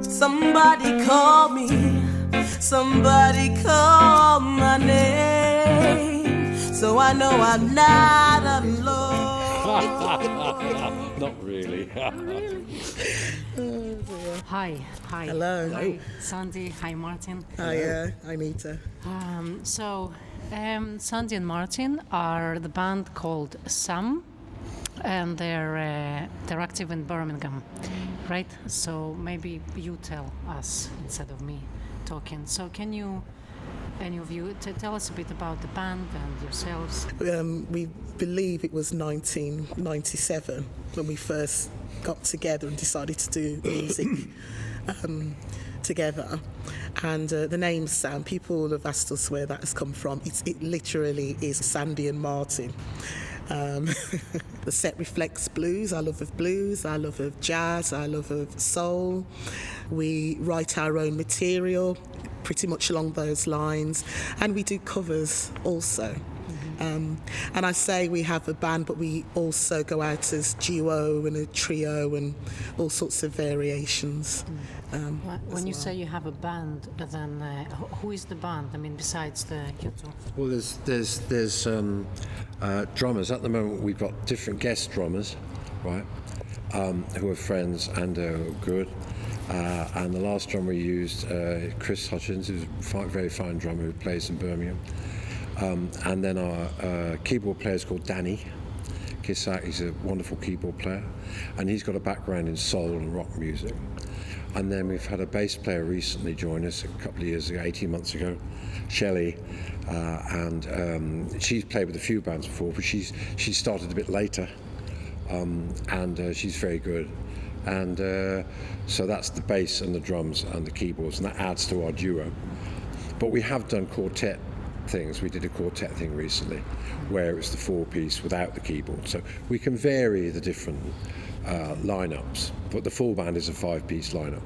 Somebody call me, somebody call my name, so I know I'm not alone. Not really. Hi. Hello. Hi, Sandy. Hi, Martin. Hi, Anita. Sandy and Martin are the band called Sam, and they're active in Birmingham, right? So maybe you tell us instead of me talking. So can you, any of you, tell us a bit about the band and yourselves? We believe it was 1997 when we first got together and decided to do music together. And the name Sam, people have asked us where that has come from. It literally is Sandy and Martin. The set reflects blues, our love of blues, our love of jazz, our love of soul. We write our own material, pretty much along those lines, and we do covers also. And I say we have a band, but we also go out as duo and a trio and all sorts of variations. When you say you have a band, then who is the band? I mean, besides the you two? Well, there's drummers. At the moment, we've got different guest drummers, right, who are friends and are good. And the last drummer we used, Chris Hutchins, who's a very fine drummer who plays in Birmingham. And then our keyboard player is called Danny Kissack. He's a wonderful keyboard player, and he's got a background in soul and rock music. And then we've had a bass player recently join us a couple of years ago, 18 months ago, Shelley, and she's played with a few bands before, but she started a bit later, and she's very good. And so that's the bass and the drums and the keyboards, and that adds to our duo. But we have done quartet things. We did a quartet thing recently where it was the four-piece without the keyboard. So we can vary the different lineups, but the full band is a five-piece lineup.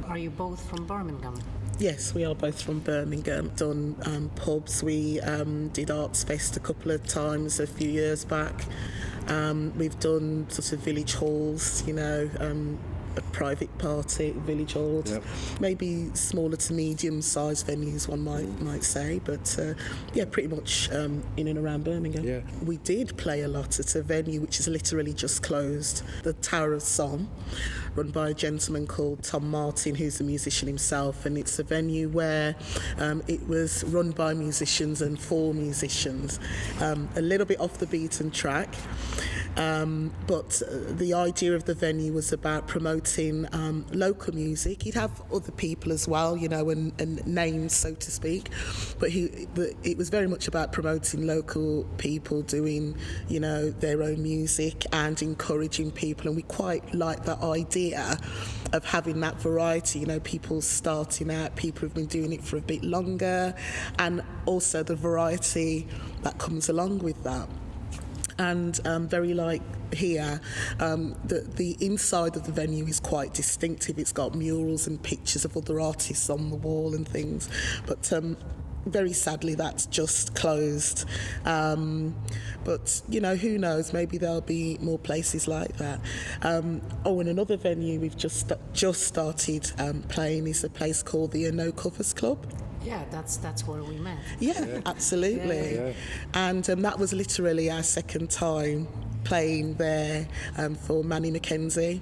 Are you both from Birmingham? Yes, we are both from Birmingham. Done pubs. We did Arts Fest a couple of times a few years back. We've done sort of village halls, a private party, village halls, yep. Maybe smaller to medium-sized venues, one might say, but pretty much in and around Birmingham. Yeah. We did play a lot at a venue which is literally just closed, the Tower of Song, run by a gentleman called Tom Martin, who's a musician himself, and it's a venue where it was run by musicians and for musicians, a little bit off the beaten track. But the idea of the venue was about promoting local music. He'd have other people as well, and names, so to speak. But it was very much about promoting local people doing, their own music and encouraging people. And we quite like that idea of having that variety, people starting out, people who've been doing it for a bit longer, and also the variety that comes along with that. And very like here, the inside of the venue is quite distinctive. It's got murals and pictures of other artists on the wall and things, but very sadly that's just closed. But who knows, maybe there'll be more places like that. And another venue we've just started playing is a place called the No Covers Club. Yeah, that's where we met. Yeah. Absolutely. Yeah. And that was literally our second time playing there for Manny Mackenzie,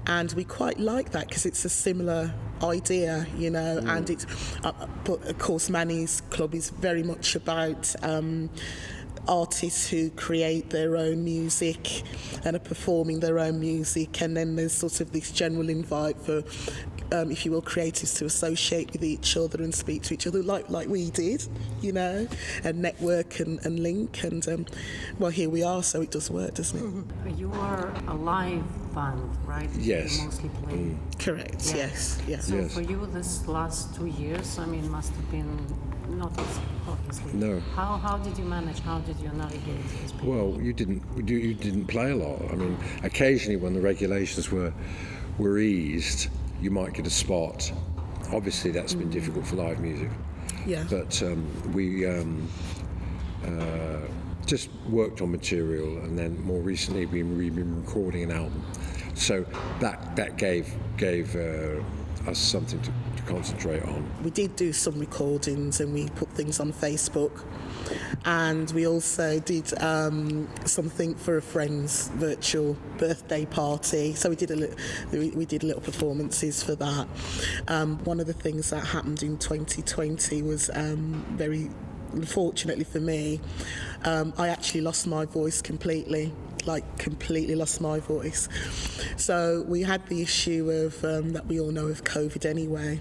and we quite like that because it's a similar idea, and it's but of course Manny's club is very much about artists who create their own music and are performing their own music, and then there's sort of this general invite for if you will, creatives to associate with each other and speak to each other like we did, and network and link, and here we are, so it does work, doesn't it? Mm-hmm. You are a live band, right? Yes. You mostly play. Correct. Yeah. Yes. Yeah. So Yes. for you, this last 2 years, must have been not easy, obviously. No. How did you manage? How did you navigate this period? Well, you didn't play a lot. Occasionally when the regulations were eased, you might get a spot. Obviously, that's been difficult for live music. Yeah. But we just worked on material, and then more recently we've been recording an album. So that gave us something to concentrate on. We did do some recordings and we put things on Facebook, and we also did something for a friend's virtual birthday party. So we did little performances for that. One of the things that happened in 2020 was very unfortunately for me, I actually lost my voice completely lost my voice. So we had the issue of that we all know of COVID anyway.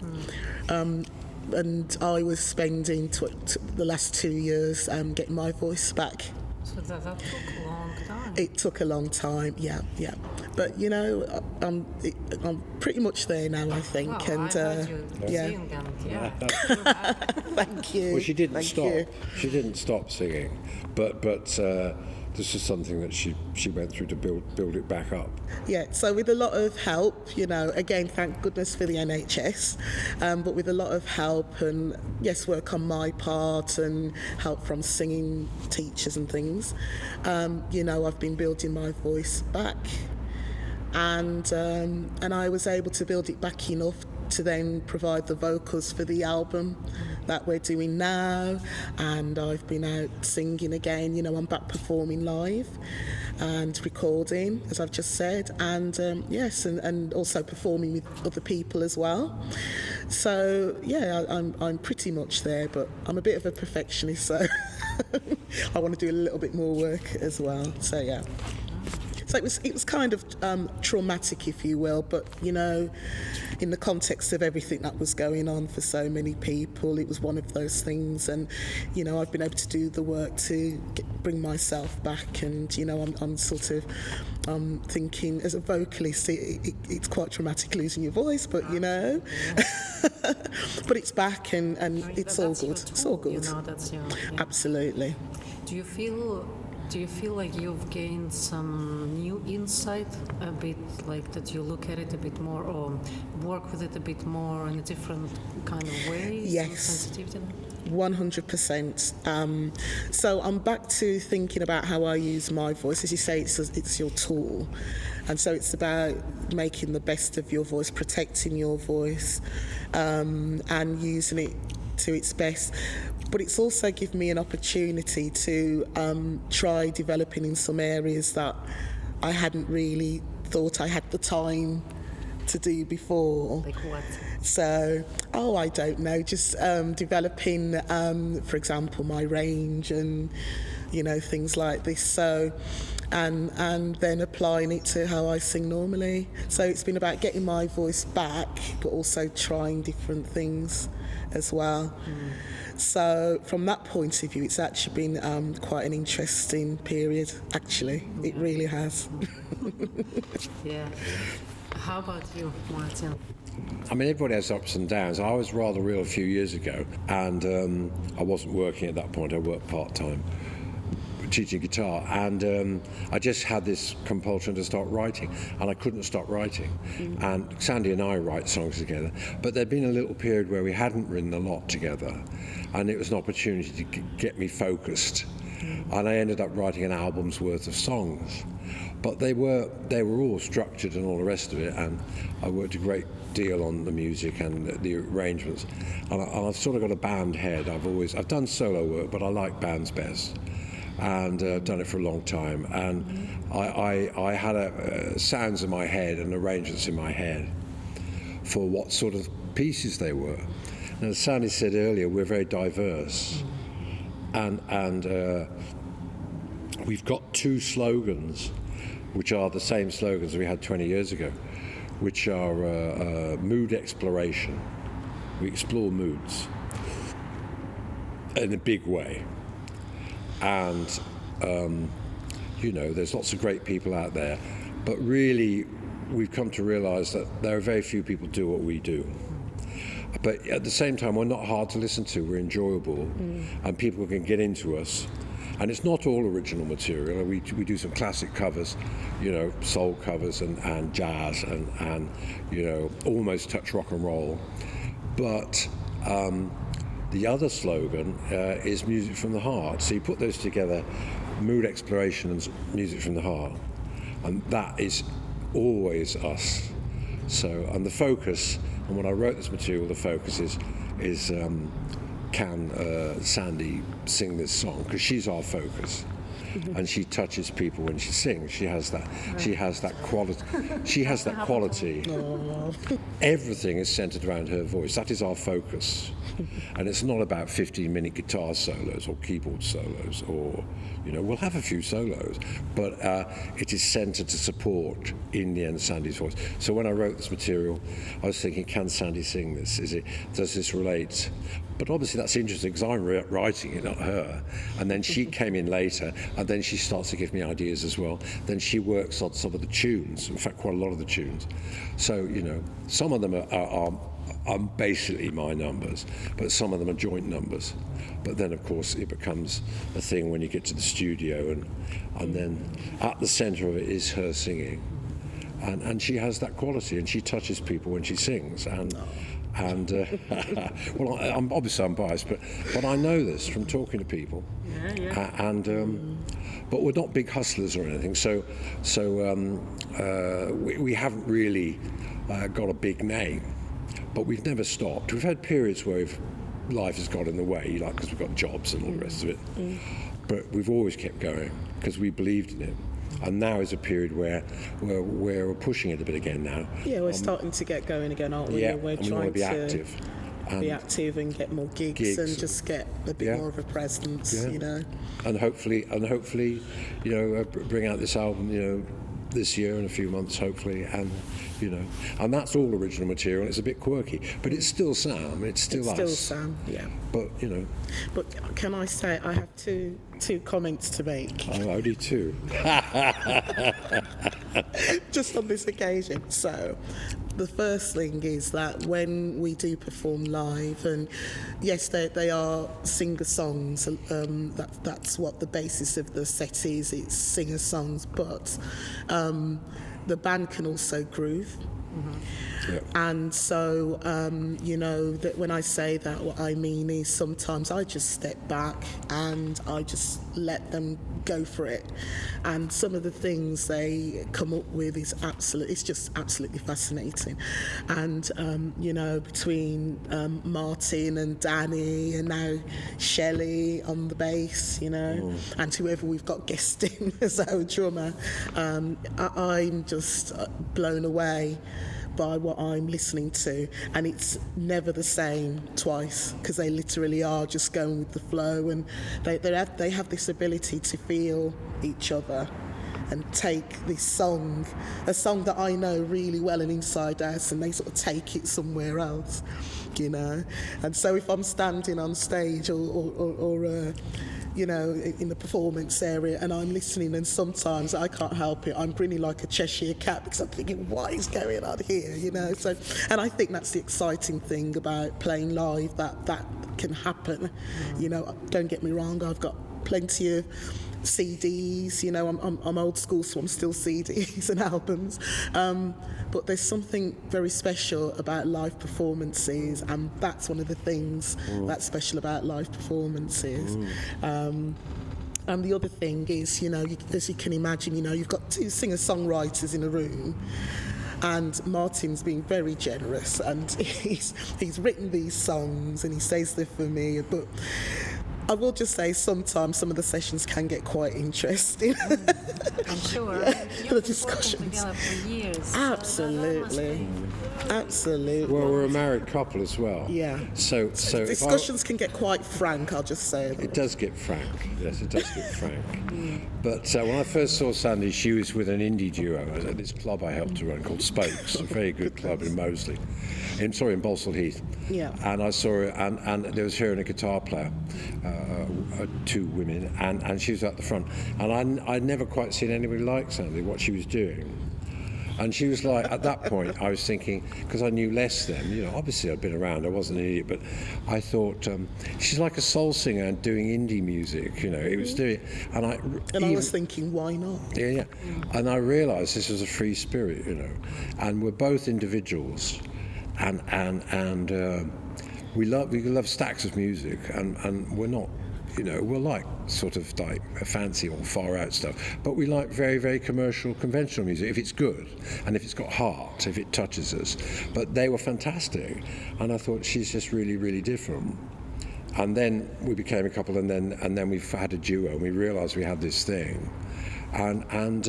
And I was spending the last 2 years getting my voice back. So that took a long time. It took a long time, yeah. But you know, I'm pretty much there now, I think. Wow, and I heard you sing, and Thank you. Well, she didn't Thank stop. you. She didn't stop singing, but this is something that she went through to build it back up. Yeah, so with a lot of help, you know, again, thank goodness for the NHS, but with a lot of help and, yes, work on my part and help from singing teachers and things, you know, I've been building my voice back. And I was able to build it back enough to then provide the vocals for the album that we're doing now, and I've been out singing again. You know, I'm back performing live and recording, as I've just said, and yes, and also performing with other people as well. So yeah, I'm pretty much there, but I'm a bit of a perfectionist, so I want to do a little bit more work as well. So yeah. So it was kind of traumatic, if you will, but, you know, in the context of everything that was going on for so many people, it was one of those things. And, you know, I've been able to do the work to bring myself back. And, you know, I'm sort of thinking, as a vocalist, it's quite traumatic losing your voice, but, you know, but it's back and it's all good. It's all good. You know, that's your, yeah. Absolutely. Do you feel like you've gained some new insight, a bit like that you look at it a bit more or work with it a bit more in a different kind of way? Yes. Sensitivity? 100%. So I'm back to thinking about how I use my voice. As you say, it's your tool. And so it's about making the best of your voice, protecting your voice, and using it to its best. But it's also given me an opportunity to try developing in some areas that I hadn't really thought I had the time to do before. Like what? So, I don't know, just developing, for example, my range and, you know, things like this. So, and then applying it to how I sing normally. So it's been about getting my voice back, but also trying different things as well. So from that point of view, it's actually been quite an interesting period, actually. It really has. Yeah. How about you, Martin? I mean, everybody has ups and downs. I was rather real a few years ago, and I wasn't working at that point. I worked part-time, teaching guitar, and I just had this compulsion to start writing, and I couldn't stop writing. And Sandy and I write songs together, but there'd been a little period where we hadn't written a lot together, and it was an opportunity to get me focused. And I ended up writing an album's worth of songs, but they were all structured and all the rest of it, and I worked a great deal on the music and the arrangements, and I've sort of got a band head. I've done solo work, but I like bands best, and I've done it for a long time, and I had sounds in my head and arrangements in my head for what sort of pieces they were. And as Sandy said earlier, we're very diverse, and we've got two slogans which are the same slogans we had 20 years ago, which are mood exploration. We explore moods in a big way. And, you know, there's lots of great people out there, but really we've come to realise that there are very few people do what we do. But at the same time, we're not hard to listen to, we're enjoyable, and people can get into us. And it's not all original material. We do some classic covers, you know, soul covers and jazz and you know, almost touch rock and roll. But the other slogan is music from the heart. So you put those together, mood exploration and music from the heart, and that is always us. So, and the focus And when I wrote this material, the focus is can Sandy sing this song? Because she's our focus. And she touches people when she sings. She has that. She has that quality. She has that quality. Everything is centered around her voice. That is our focus. And it's not about 15-minute guitar solos or keyboard solos, or we'll have a few solos, but it is centered to support, in the end, Sandy's voice. So when I wrote this material, I was thinking, can Sandy sing this? Does this relate? But obviously that's interesting because I'm writing it, not her. And then she came in later, and then she starts to give me ideas as well. Then she works on some of the tunes, in fact, quite a lot of the tunes. So, some of them are basically my numbers, but some of them are joint numbers. But then, of course, it becomes a thing when you get to the studio, and then at the centre of it is her singing. And she has that quality, and she touches people when she sings. And well, I'm biased, but I know this from talking to people. But we're not big hustlers or anything. So we haven't really got a big name, but we've never stopped. We've had periods where life has got in the way, because we've got jobs and all the rest of it. But we've always kept going because we believed in it. And now is a period where we're pushing it a bit again now. Yeah, we're starting to get going again, aren't we? Yeah, we're and we want to be active. Be active and get more gigs and just get a bit more of a presence, And hopefully, bring out this album, this year in a few months, hopefully, and and that's all original material. It's a bit quirky, but it's still Sam. It's still us. Still Sam, yeah. But But can I say I have two comments to make? Oh, only two. Just on this occasion. So, the first thing is that when we do perform live, and yes, they are singer songs. That's what the basis of the set is. It's singer songs, but the band can also groove. Yep. And so, that when I say that, what I mean is sometimes I just step back and I just let them go for it. And some of the things they come up with is it's just absolutely fascinating. And, between Martin and Danny and now Shelley on the bass, and whoever we've got guesting as our drummer, I'm just blown away by what I'm listening to, and it's never the same twice because they literally are just going with the flow, and they have this ability to feel each other and take this song, a song that I know really well and inside out, and they sort of take it somewhere else, And so if I'm standing on stage or in the performance area and I'm listening, and sometimes I can't help it, I'm grinning like a Cheshire cat because I'm thinking, what is going on here, So, and I think that's the exciting thing about playing live, that can happen. Don't get me wrong, I've got plenty of CDs, I'm old school, so I'm still CDs and albums, but there's something very special about live performances, and that's one of the things that's special about live performances. And the other thing is, as you can imagine, you've got two singer-songwriters in a room, and Martin's being very generous, and he's written these songs and he says they're for me, but I will just say sometimes some of the sessions can get quite interesting. I'm sure. The discussions. Together for years. Absolutely. Absolutely. Well, we're a married couple as well. Yeah. So discussions can get quite frank, I'll just say. It does get frank. Yes, it does get frank. But when I first saw Sandy, she was with an indie duo at this club I helped to run called Spokes, a very good club in Moseley. In Balsall Heath. Yeah. And I saw her, and there was her and a guitar player, two women, and she was at the front. And I'd never quite seen anybody like Sandy, what she was doing. And she was like, at that point, I was thinking, because I knew less then, obviously I'd been around, I wasn't an idiot, but I thought, she's like a soul singer and doing indie music, it was doing, I was thinking, why not? Yeah. And I realised this was a free spirit, and we're both individuals, and we love stacks of music, and we're not you know, we'll like sort of like fancy or far out stuff, but we like very, very commercial, conventional music if it's good and if it's got heart, if it touches us. But they were fantastic, and I thought she's just really, really different. And then we became a couple, and then we had a duo, and we realised we had this thing, and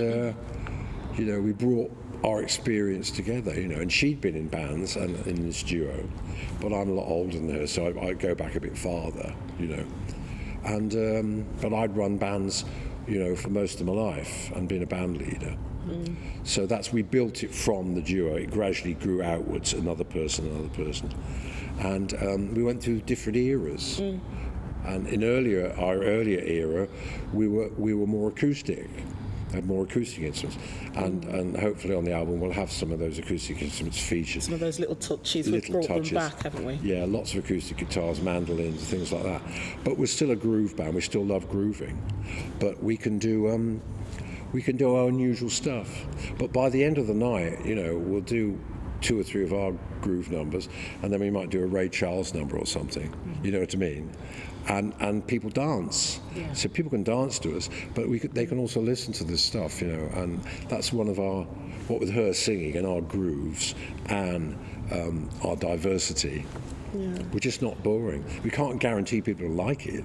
you know, we brought our experience together, you know, and she'd been in bands and in this duo, but I'm a lot older than her, so I go back a bit farther, you know. And but I'd run bands, you know, for most of my life and been a band leader. So we built it from the duo. It gradually grew outwards, another person, and we went through different eras. And in our earlier era, we were more acoustic. Had more acoustic instruments, and hopefully on the album we'll have some of those acoustic instruments featured. Some of those little touches, we've brought them back, haven't we? Yeah, lots of acoustic guitars, mandolins, things like that. But we're still a groove band. We still love grooving, but we can do our unusual stuff. But by the end of the night, you know, we'll do 2 or 3 of our groove numbers, and then we might do a Ray Charles number or something. You know what I mean? And people dance, so people can dance to us, but they can also listen to this stuff, you know, and that's one of what with her singing and our grooves and our diversity, we're just not boring. We can't guarantee people will like it,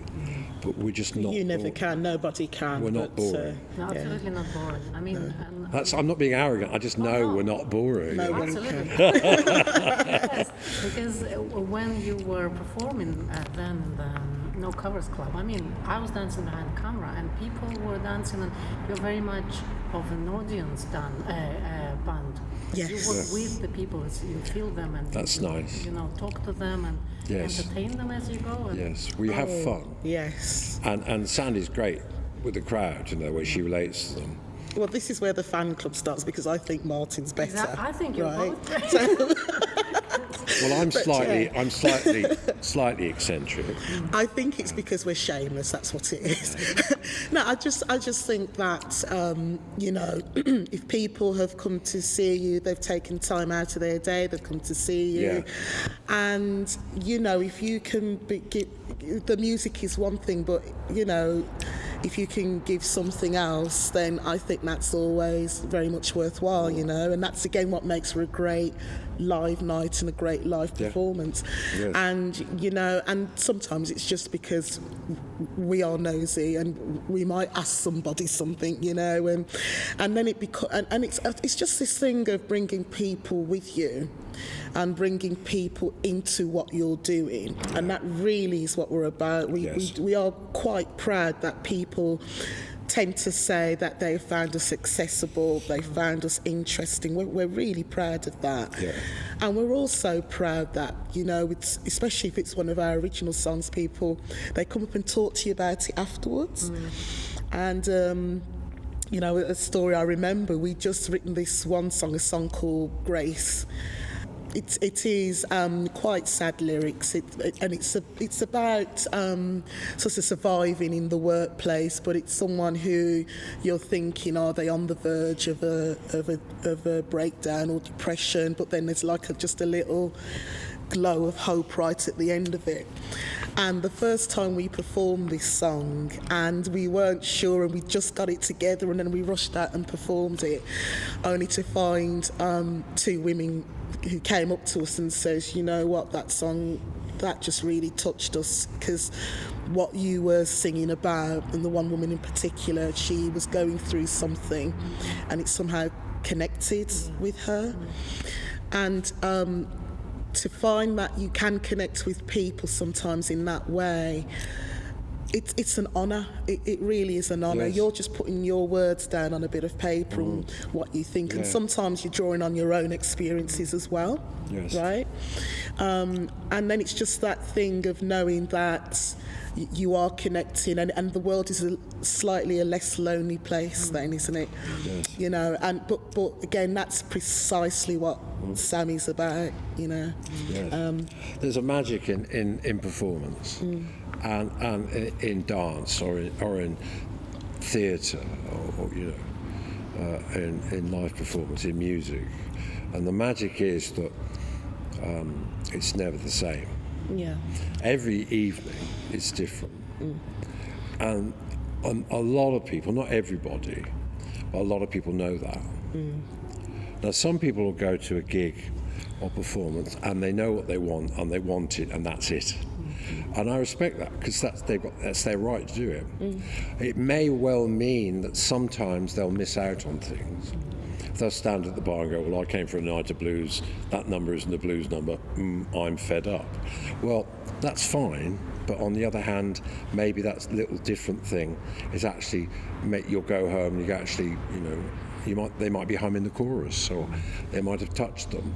but we're just not. You never can. Nobody can. We're not boring. No, absolutely not boring. I mean, I'm not being arrogant. I just know we're not boring. No one absolutely. can. Yes, because when you were performing then No Covers Club, I mean, I was dancing behind the camera and people were dancing, and you're very much of an audience band. Yes. You work with the people, you feel them, and that's nice. You know, talk to them and entertain them as you go. And yes, we have fun. Yes. And Sandy's great with the crowd, you know, the way she relates to them. Well, this is where the fan club starts, because I think Martin's better. Exactly. I think you're right? both. Well, I'm slightly eccentric. I think it's because we're shameless. That's what it is. No, I just think that you know, if people have come to see you, they've taken time out of their day, they've come to see you, and you know, if you can the music is one thing, but you know, if you can give something else, then I think that's always very much worthwhile, you know, and that's again what makes for a great live night and a great live performance. Yes. And you know, and sometimes it's just because we are nosy and we might ask somebody something, you know, and then and it's just this thing of bringing people with you and bringing people into what you're doing, and that really is what we're about. We are quite proud that people tend to say that they found us accessible, they found us interesting. We're really proud of that. And we're also proud that, you know, especially if it's one of our original songs, they come up and talk to you about it afterwards. And you know, a story I remember, we just written this one song, a song called Grace. It is quite sad lyrics, and it's about sort of surviving in the workplace, but it's someone who you're thinking, are they on the verge of a breakdown or depression? But then there's like just a little glow of hope right at the end of it. And the first time we performed this song, and we weren't sure, and we just got it together, and then we rushed out and performed it, only to find 2 women who came up to us and says, you know what, that song, that just really touched us, because what you were singing about, and the one woman in particular, she was going through something and it somehow connected with her. And to find that you can connect with people sometimes in that way, it's an honour. It really is an honour. Yes. You're just putting your words down on a bit of paper and what you think, and sometimes you're drawing on your own experiences as well, right? And then it's just that thing of knowing that you are connecting, and the world is slightly a less lonely place then, isn't it? You know, and but again, that's precisely what Sammy's about, you know. There's a magic in performance. And in dance or in theatre or you know, in live performance, in music, and the magic is that it's never the same. Every evening it's different. And a lot of people, not everybody, but a lot of people know that. Now, some people will go to a gig or performance and they know what they want and they want it and that's it. And I respect that because that's their right to do it. It may well mean that sometimes they'll miss out on things. They'll stand at the bar and go, well, I came for a night of blues, that number isn't a blues number, I'm fed up. Well, that's fine, but on the other hand, maybe that little different thing is actually, you'll go home and you actually, they might be humming the chorus or they might have touched them.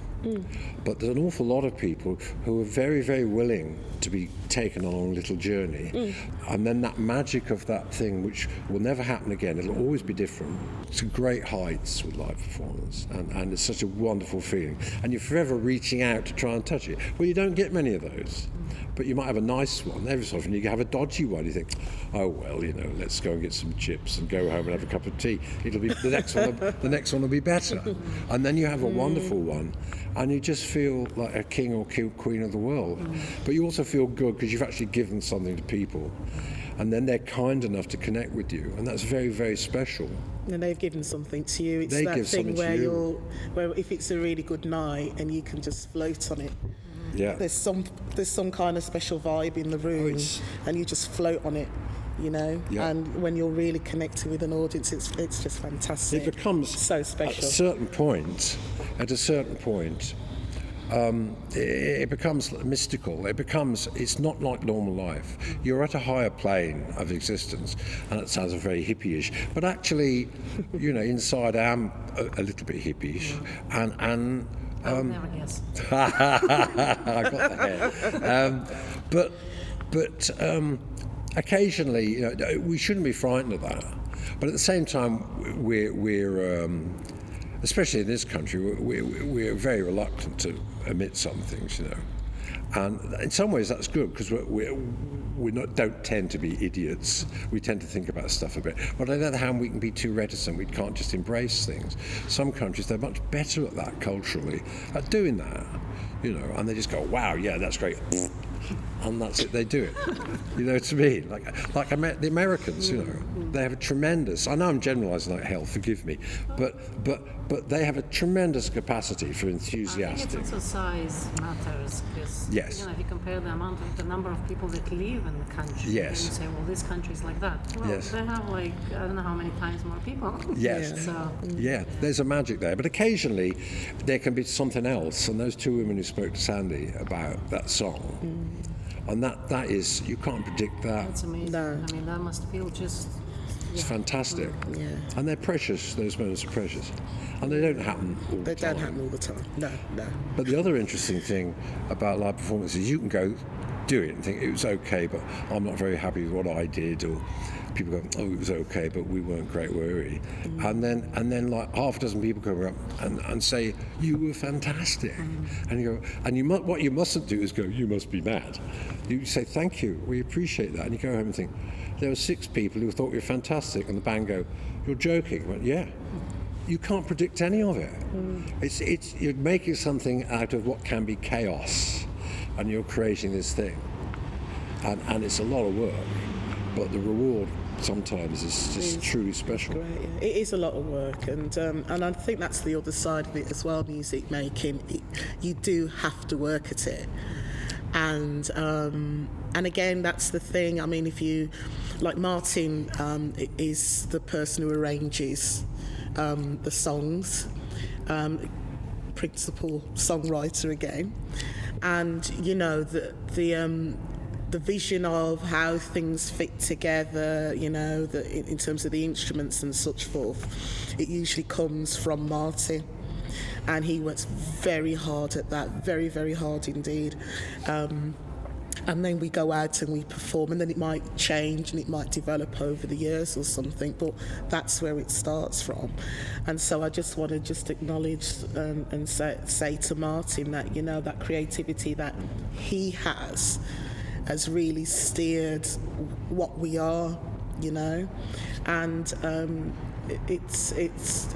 But there's an awful lot of people who are very, very willing to be taken on a little journey. And then that magic of that thing, which will never happen again, it'll always be different. It's great heights with live performance and it's such a wonderful feeling. And you're forever reaching out to try and touch it. Well, you don't get many of those. But you might have a nice one. Every so often you have a dodgy one. You think, oh well, let's go and get some chips and go home and have a cup of tea. It'll be the next one. The next one will be better. And then you have a wonderful one, and you just feel like a king or queen of the world. But you also feel good because you've actually given something to people, and then they're kind enough to connect with you, and that's very, very special. And they've given something to you. It's They that give thing something where if it's a really good night and you can just float on it. Yeah. There's some kind of special vibe in the room, and you just float on it, Yeah. And when you're really connecting with an audience, it's just fantastic. It becomes so special. At a certain point, it becomes mystical. It's not like normal life. You're at a higher plane of existence, and it sounds very hippie-ish, but actually, inside I am a little bit hippie-ish, and I would never guess. I got the hair. But occasionally, we shouldn't be frightened of that. But at the same time, we're especially in this country, we're very reluctant to admit some things, And in some ways that's good because don't tend to be idiots. We tend to think about stuff a bit. But on the other hand, we can be too reticent. We can't just embrace things. Some countries, they're much better at that culturally, at doing that, and they just go, wow, yeah, that's great. And that's it, they do it. You know what I mean? Like the Americans, they have a tremendous, I know I'm generalising like hell, forgive me, but they have a tremendous capacity for enthusiastic. I think it's also size matters, because yes. If you compare the number of people that live in the country, yes. and you say, well, this country is like that. Well, yes. they have I don't know how many times more people. Yes. So. Yeah, there's a magic there. But occasionally there can be something else. And those two women who spoke to Sandy about that song, and that is, you can't predict that. That's amazing. No. I mean, that must feel just... It's fantastic. Yeah. And they're precious, those moments are precious. And they don't happen all the time. They don't happen all the time. No. But the other interesting thing about live performances, you can go do it and think it was okay, but I'm not very happy with what I did, or people go, oh, it was okay, but we weren't great, were we? And then like half a dozen people come up and say, you were fantastic. And you go, what you mustn't do is go, you must be mad. You say, thank you, we appreciate that. And you go home and think, there were 6 people who thought we were fantastic, and the band go, you're joking. I went, yeah. You can't predict any of it. It's you're making something out of what can be chaos, and you're creating this thing. And it's a lot of work, but the reward sometimes is just truly special. Great, yeah. It is a lot of work, and I think that's the other side of it as well, music making. You do have to work at it. And again, that's the thing. I mean, if you, like Martin is the person who arranges the songs, principal songwriter again, and the vision of how things fit together, in terms of the instruments and such forth, it usually comes from Martin. And he works very hard at that, very, very hard indeed. And then we go out and we perform, and then it might change and it might develop over the years or something, but that's where it starts from. And so I just want to acknowledge and say to Martin that, that creativity that he has really steered what we are, and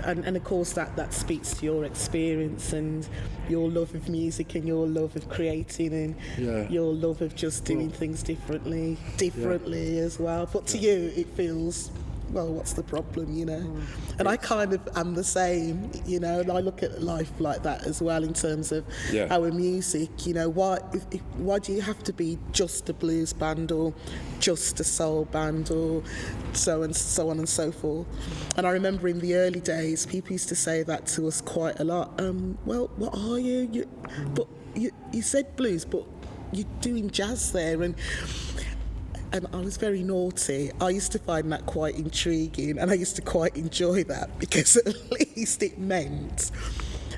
and of course that speaks to your experience and your love of music and your love of creating and your love of just doing things differently as well. But to you, it feels, well, what's the problem, you know? And I kind of am the same, you know, and I look at life like that as well in terms of our music, you know, why do you have to be just a blues band or just a soul band or so on and so forth? And I remember in the early days, people used to say that to us quite a lot. Well, what are you? But you said blues, but you're doing jazz there, and I was very naughty. I used to find that quite intriguing, and I used to quite enjoy that because at least it meant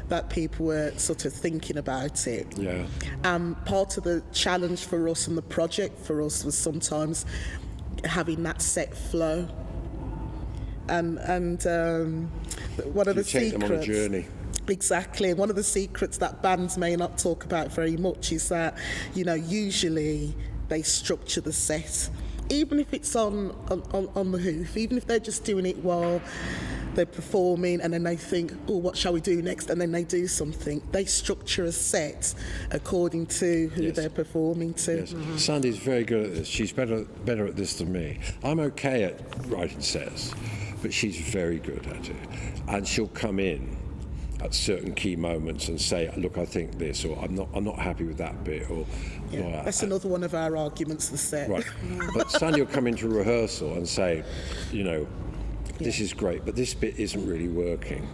that people were sort of thinking about it. Yeah. Part of the challenge for us and the project for us was sometimes having that set flow. And one of the secrets. Take them on a journey. Exactly. And one of the secrets that bands may not talk about very much is that, you know, usually they structure the set, even if it's on the hoof, even if they're just doing it while they're performing, and then they think, oh, what shall we do next? And then they do something. They structure a set according to who they're performing to. Yes. Sandy's very good at this. She's better at this than me. I'm okay at writing sets, but she's very good at it. And she'll come in at certain key moments and say, look, I think this, or I'm not happy with that bit, or that's another one of our arguments, the set. Right. But Sandy will come into rehearsal and say, you know, this is great, but this bit isn't really working.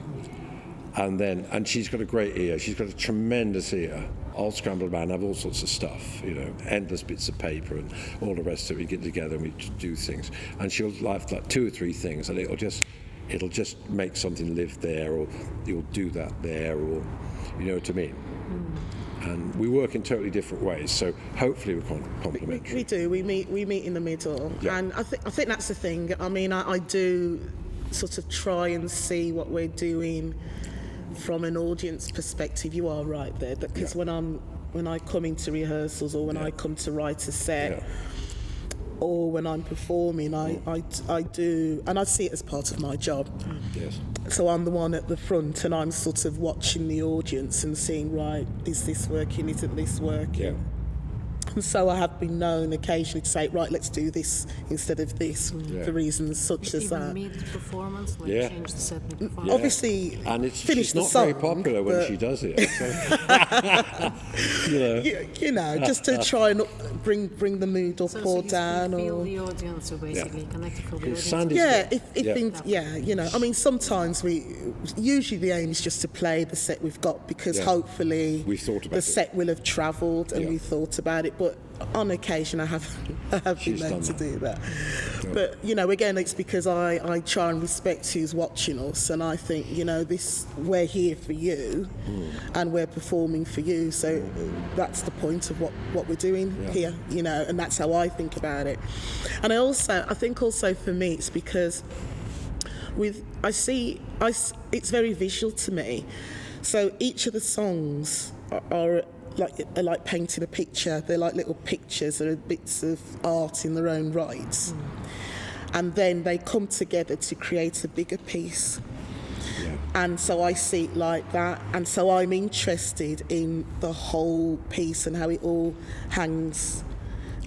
And she's got a great ear. She's got a tremendous ear. I'll scramble around, have all sorts of stuff, you know, endless bits of paper and all the rest of it. We get together and we do things. And she'll have like 2 or 3 things, and it'll just make something live there, or you'll do that there, or, you know what I mean? And we work in totally different ways, so hopefully we're complementary. We do. We meet in the middle, and I think that's the thing. I mean, I do sort of try and see what we're doing from an audience perspective. You are right there, because when I come into rehearsals, or when I come to write a set, or when I'm performing, I do, and I see it as part of my job. Yes. So I'm the one at the front, and I'm sort of watching the audience and seeing, right, is this working, isn't this working? Yeah. And so I have been known occasionally to say, right, let's do this instead of this, for reasons such as that. Mid-performance, like change the set mid-performance. Obviously, and she's not very popular when she does it. You know, just to try and bring the mood up or down. So feel the audience, so basically connected with the audience. You know, I mean, sometimes usually the aim is just to play the set we've got, because hopefully the set will have travelled and we've thought about it. But on occasion I have been known to do that. But, you know, again, it's because I try and respect who's watching us, and I think, you know, we're here for you and we're performing for you, so that's the point of what we're doing here, you know, and that's how I think about it. And I think also for me, it's because it's very visual to me. So each of the songs are like painting a picture. They're like little pictures, or bits of art in their own right. And then they come together to create a bigger piece. And so I see it like that, and so I'm interested in the whole piece and how it all hangs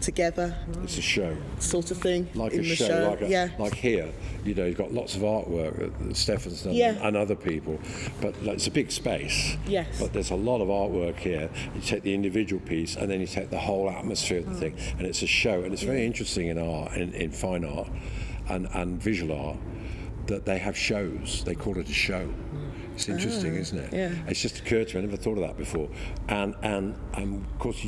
together. It's a show, sort of thing. Like in a the show. Like here, you know, you've got lots of artwork that Stefan's done and other people, but it's a big space. Yes. But there's a lot of artwork here. You take the individual piece, and then you take the whole atmosphere of the thing, and it's a show. And it's very interesting in art, in fine art, and visual art, that they have shows. They call it a show. It's interesting, isn't it? Yeah. It's just occurred to me. I never thought of that before. And of course,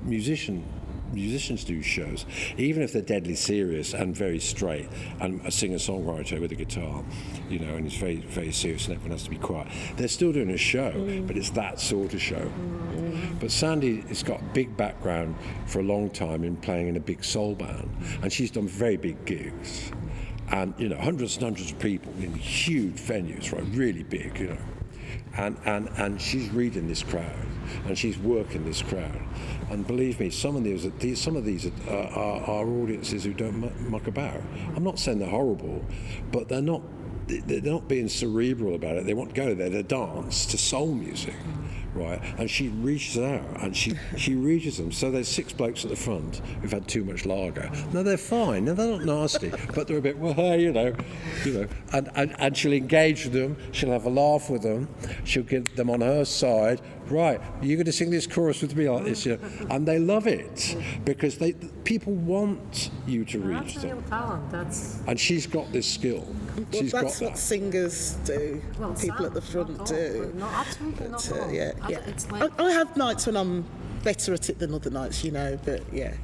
musicians do shows, even if they're deadly serious and very straight, and a singer-songwriter with a guitar, you know, and he's very, very serious and everyone has to be quiet. They're still doing a show, but it's that sort of show. But Sandy has got a big background for a long time in playing in a big soul band, and she's done very big gigs, and, you know, hundreds and hundreds of people in huge venues, right, really big, you know. And she's reading this crowd, and she's working this crowd. And believe me, some of these are audiences who don't muck about. I'm not saying they're horrible, but they're not they're not being cerebral about it. They want to go there to dance to soul music, right? And she reaches out and she reaches them. So there's 6 blokes at the front who've had too much lager. No, they're fine. No, they're not nasty, but they're a bit, well, hey, you know. And she'll engage with them. She'll have a laugh with them. She'll get them on her side. Right, you're going to sing this chorus with me like this, you know? And they love it because people want you to reach That's a real them. talent. That's And she's got this skill. She's that's got what that. singers do. well, People some, at the front not all, do. No, absolutely not all. Yeah. It's like I have nights when I'm better at it than other nights, you know. But yeah,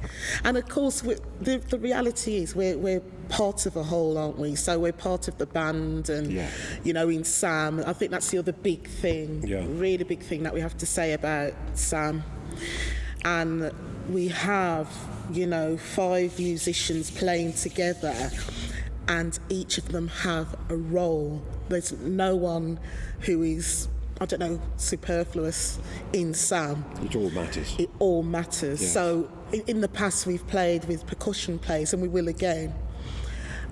and of course, the reality is we're part of a whole, aren't we? So we're part of the band, and you know, in Sam, I think that's the other big thing, really big thing that we have to say about Sam. And we have, you know, 5 musicians playing together, and each of them have a role. There's no one who is, I don't know, superfluous in Sam. It all matters. It all matters. Yes. So in the past we've played with percussion players, and we will again.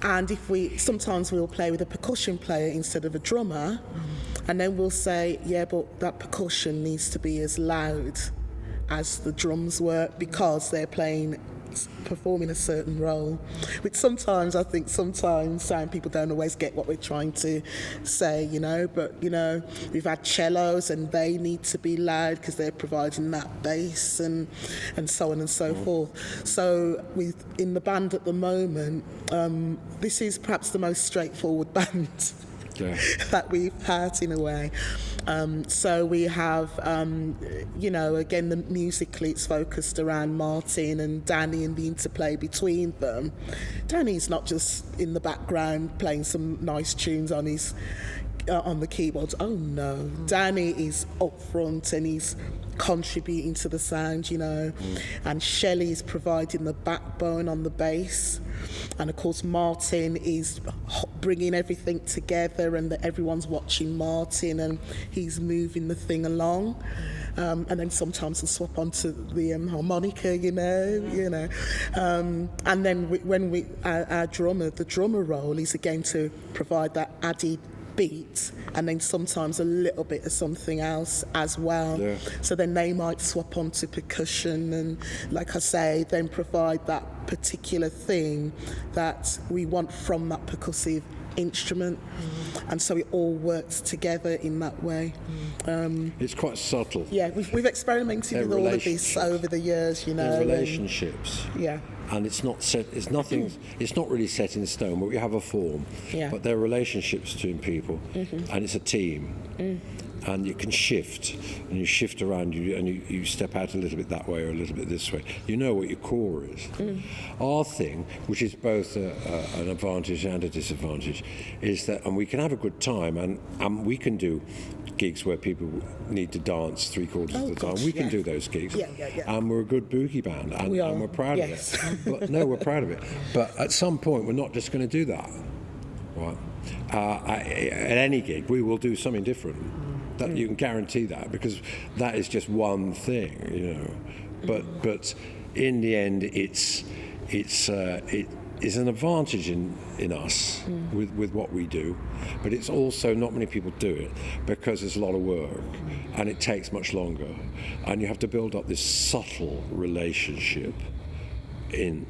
And sometimes we'll play with a percussion player instead of a drummer, and then we'll say, yeah, but that percussion needs to be as loud as the drums were because they're performing a certain role, which sometimes I think sound people don't always get what we're trying to say, you know. But you know, we've had cellos and they need to be loud because they're providing that bass and so on and so forth. So in the band at the moment, this is perhaps the most straightforward band that we've had in a way. So we have, you know, again, musically it's focused around Martin and Danny and the interplay between them. Danny's not just in the background playing some nice tunes on the keyboards. Oh no, Danny is up front and he's contributing to the sound, you know. And Shelley's providing the backbone on the bass. And of course Martin is bringing everything together, and everyone's watching Martin and he's moving the thing along. And then sometimes we'll swap onto the harmonica, you know. And then our drummer, the drummer role is again to provide that added beat, and then sometimes a little bit of something else as well. So then they might swap onto percussion and, like I say, then provide that particular thing that we want from that percussive instrument. And so it all works together in that way. It's quite subtle. Yeah, we've experimented with all of this over the years, you know. They're relationships. And it's not set. It's nothing. It's not really set in stone. But we have a form. But they're relationships between people, and it's a team. And you can shift, and you shift around, and you step out a little bit that way or a little bit this way. You know what your core is. Our thing, which is both an advantage and a disadvantage, is that, and we can have a good time, and we can do gigs where people need to dance 3/4 of the time. We can do those gigs. And we're a good boogie band, and we're proud of it. But no, we're proud of it. But at some point, we're not just going to do that, right? At any gig, we will do something different. That you can guarantee that, because that is just one thing, you know. But in the end, it is an advantage in us with what we do, but it's also not many people do it because there's a lot of work and it takes much longer, and you have to build up this subtle relationship in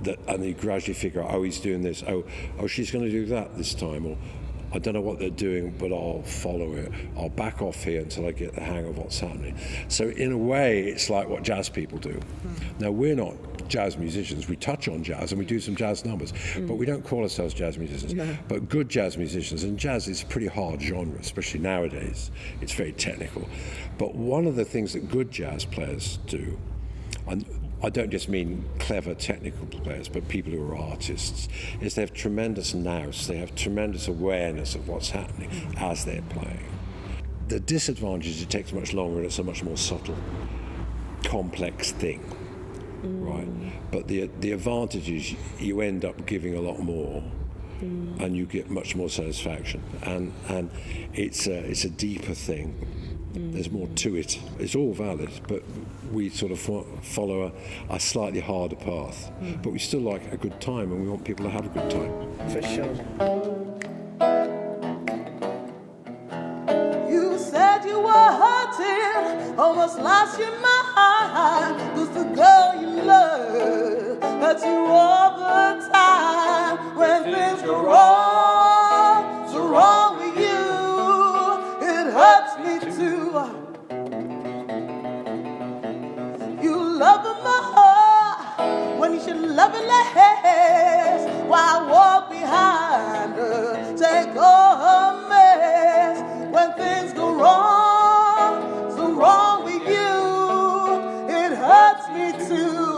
that, and you gradually figure out, oh, he's doing this, oh she's going to do that this time, or I don't know what they're doing, but I'll follow it. I'll back off here until I get the hang of what's happening. So in a way, it's like what jazz people do. Now, we're not jazz musicians. We touch on jazz and we do some jazz numbers, but we don't call ourselves jazz musicians. But good jazz musicians, and jazz is a pretty hard genre, especially nowadays. It's very technical. But one of the things that good jazz players do, and I don't just mean clever technical players, but people who are artists, is they have tremendous nous, they have tremendous awareness of what's happening as they're playing. The disadvantage is it takes much longer and it's a much more subtle, complex thing, right? But the advantage is you end up giving a lot more and you get much more satisfaction, and it's a deeper thing. There's more to it. It's all valid, but we sort of follow a slightly harder path. But we still like a good time, and we want people to have a good time. For sure. almost lost your mind. 'Cause the girl you love hurts you all the time. When things go wrong, so wrong with you, it hurts me too. You love her more when you should love her less. Why walk behind her, take all her mess? When things go wrong, so wrong with you, it hurts me too.